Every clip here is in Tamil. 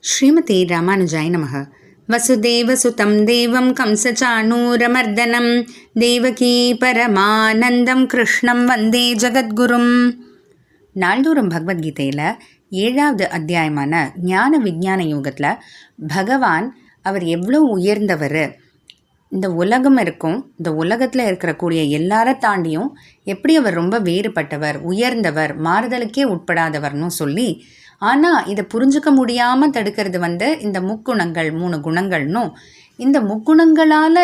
ஸ்ரீமதி ராமானுஜாய நமக. வசுதேவசுதம் தேவம் கம்சச்சாணூரமர்தனம் தேவகீ பரமானந்தம் கிருஷ்ணம் வந்தே ஜகத்குரும். நாள்தோறும் பகவத்கீதையில் 7வது அத்தியாயமான ஞான விஞ்ஞான யோகத்தில் பகவான் அவர் எவ்வளோ உயர்ந்தவர், இந்த உலகம் இருக்கும், இந்த உலகத்தில் இருக்கக்கூடிய எல்லார தாண்டியும் எப்படி அவர் ரொம்ப வேறுபட்டவர், உயர்ந்தவர், மாறுதலுக்கே உட்படாதவர்னு சொல்லி, ஆனால் இதை புரிஞ்சுக்க முடியாமல் தடுக்கிறது இந்த முக்குணங்கள், 3 குணங்கள்னும், இந்த முக்குணங்களால்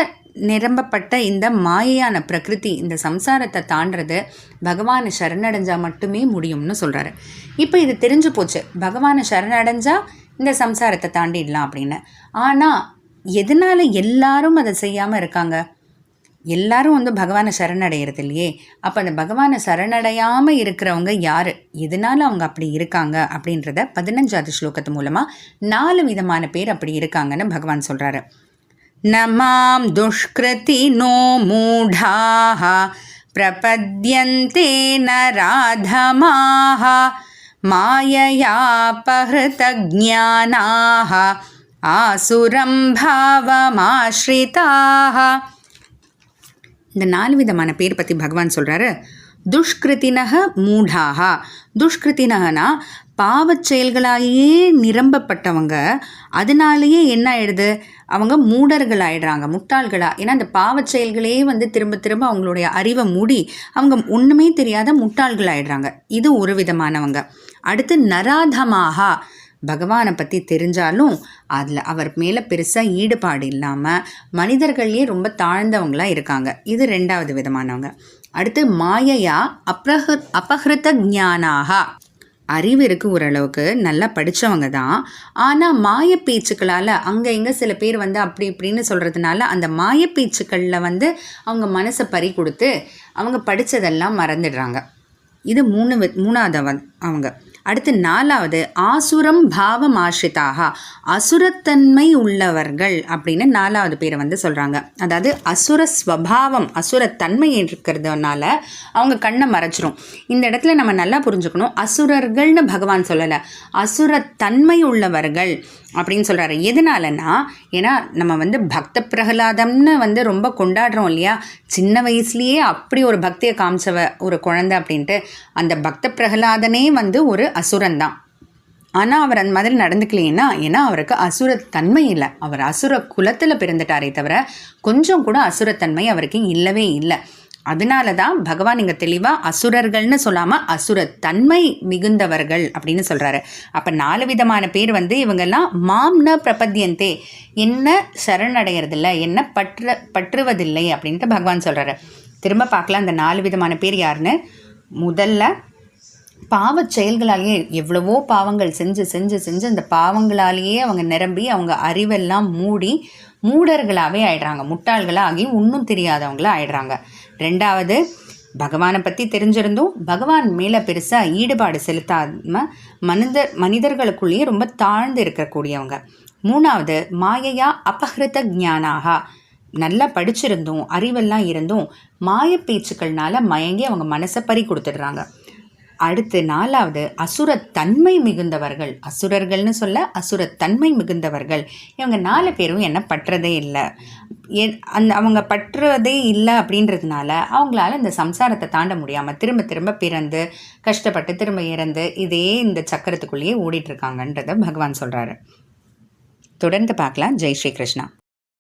நிரம்பப்பட்ட இந்த மாயையான பிரகிருதி, இந்த சம்சாரத்தை தாண்டது பகவானை சரணடைஞ்சால் மட்டுமே முடியும்னு சொல்கிறாரு. இப்போ இது தெரிஞ்சு போச்சு, பகவானை சரணடைஞ்சால் இந்த சம்சாரத்தை தாண்டிடலாம் அப்படின்னு. ஆனால் எதனால் எல்லாரும் அதை செய்யாமல் இருக்காங்க? எல்லாரும் பகவானை சரணடைகிறது இல்லையே. அப்போ அந்த பகவானை சரணடையாமல் இருக்கிறவங்க யார், எதனால் அவங்க அப்படி இருக்காங்க அப்படின்றத 15வது ஸ்லோகத்து மூலமாக 4 விதமான பேர் அப்படி இருக்காங்கன்னு பகவான் சொல்கிறாரு. நமாம் துஷ்கிருதி நோ மூடாஹ பிரபத்யந்தே நராதமாஹ மாயயா பஹ்ருத ஞானாஹ ஆசுரம் பாவமாஸ்ரிதாஹ. இந்த 4 விதமான பேர் பற்றி பகவான் சொல்கிறாரு. துஷ்கிருத்தினக மூடாகா. துஷ்கிருத்தினகனா பாவச் செயல்களாலேயே நிரம்பப்பட்டவங்க. அதனாலேயே என்ன ஆயிடுது, அவங்க மூடர்கள் ஆயிடுறாங்க, முட்டாள்களா. ஏன்னா அந்த பாவச் செயல்களே திரும்ப திரும்ப அவங்களுடைய அறிவை மூடி அவங்க ஒன்றுமே தெரியாத முட்டாள்கள் ஆயிடுறாங்க. இது ஒரு விதமானவங்க. அடுத்து நராதமாகா. பகவானை பற்றி தெரிஞ்சாலும் அதில் அவர் மேலே பெருசாக ஈடுபாடு இல்லாமல் மனிதர்கள்லேயே ரொம்ப தாழ்ந்தவங்களாக இருக்காங்க. இது 2வது விதமானவங்க. அடுத்து மாயையா அபஹ்ருத ஞானாகா. அறிவு இருக்குது, ஓரளவுக்கு நல்லா படித்தவங்க தான். ஆனால் மாய பேச்சுக்களால் அங்கே இங்கே சில பேர் அப்படி இப்படின்னு சொல்கிறதுனால அந்த மாய பேச்சுக்களில் அவங்க மனசை பறி கொடுத்து அவங்க படித்ததெல்லாம் மறந்துடுறாங்க. இது 3வது அவங்க. அடுத்து 4வது ஆசுரம் பாவம் ஆஸ்ரிதாக. அசுரத்தன்மை உள்ளவர்கள் அப்படின்னு 4வது பேரை சொல்கிறாங்க. அதாவது அசுர ஸ்வபாவம், அசுரத்தன்மை இருக்கிறதுனால அவங்க கண்ணை மறைச்சிரும். இந்த இடத்துல நம்ம நல்லா புரிஞ்சுக்கணும், அசுரர்கள்னு பகவான் சொல்லலை, அசுரத்தன்மை உள்ளவர்கள் அப்படின்னு சொல்கிறாரு. எதனாலன்னா, ஏன்னா நம்ம பக்த பிரகலாதம்னு ரொம்ப கொண்டாடுறோம் இல்லையா. சின்ன வயசுலேயே அப்படி ஒரு பக்தியை காமிச்சவ ஒரு குழந்தை அப்படின்ட்டு. அந்த பக்த பிரகலாதனே ஒரு அசுரன்தான். ஆனால் அவர் அந்த மாதிரி நடந்துக்கலைன்னா, ஏன்னா அவருக்கு அசுரத்தன்மை இல்லை, அவர் அசுர குலத்தில் பிறந்துட்டாரே தவிர கொஞ்சம் கூட அசுரத்தன்மை அவருக்கு இல்லவே இல்லை. அதனால தான் பகவான் இங்கே தெளிவாக அசுரர்கள்னு சொல்லாமல் அசுரத்தன்மை மிகுந்தவர்கள் அப்படின்னு சொல்கிறாரு. அப்போ 4 விதமான பேர் இவங்கெல்லாம் மாம்ன பிரபத்யந்தே, என்ன சரணடைகிறதில்லை, என்ன பற்றுவதில்லை அப்படின்ட்டு பகவான் சொல்கிறாரு. திரும்ப பார்க்கலாம் அந்த 4 விதமான பேர் யாருன்னு. முதல்ல பாவச் செயல்களாலேயே எவ்வளவோ பாவங்கள் செஞ்சு செஞ்சு செஞ்சு அந்த பாவங்களாலேயே அவங்க நிரம்பி அவங்க அறிவெல்லாம் மூடி மூடர்களாகவே ஆயிடுறாங்க, முட்டாள்களாகி ஒன்றும் தெரியாதவங்களாக ஆயிடுறாங்க. 2வது பகவானை பற்றி தெரிஞ்சிருந்தும் பகவான் மேலே பெருசாக ஈடுபாடு செலுத்தாமல் மனிதர்களுக்குள்ளேயே ரொம்ப தாழ்ந்து இருக்கக்கூடியவங்க. 3வது மாயையா அபஹ்ருத ஞானாகா. நல்லா படிச்சிருந்தும் அறிவெல்லாம் இருந்தும் மாய பேச்சுக்கள்னால மயங்கி அவங்க மனசை பறி கொடுத்துடுறாங்க. அடுத்து 4வது அசுரத்தன்மை மிகுந்தவர்கள். அசுரர்கள்னு சொல்ல அசுரத்தன்மை மிகுந்தவர்கள். இவங்க 4 பேரும் என்ன பற்றதே இல்லை. அவங்க பற்றுவதே இல்லை அப்படின்றதுனால அவங்களால இந்த சம்சாரத்தை தாண்ட முடியாமல் திரும்ப திரும்ப பிறந்து கஷ்டப்பட்டு திரும்ப இறந்து இதே இந்த சக்கரத்துக்குள்ளேயே ஓடிட்டுருக்காங்கன்றதை பகவான் சொல்கிறாரு. தொடர்ந்து பார்க்கலாம். ஜெய் ஸ்ரீ கிருஷ்ணா.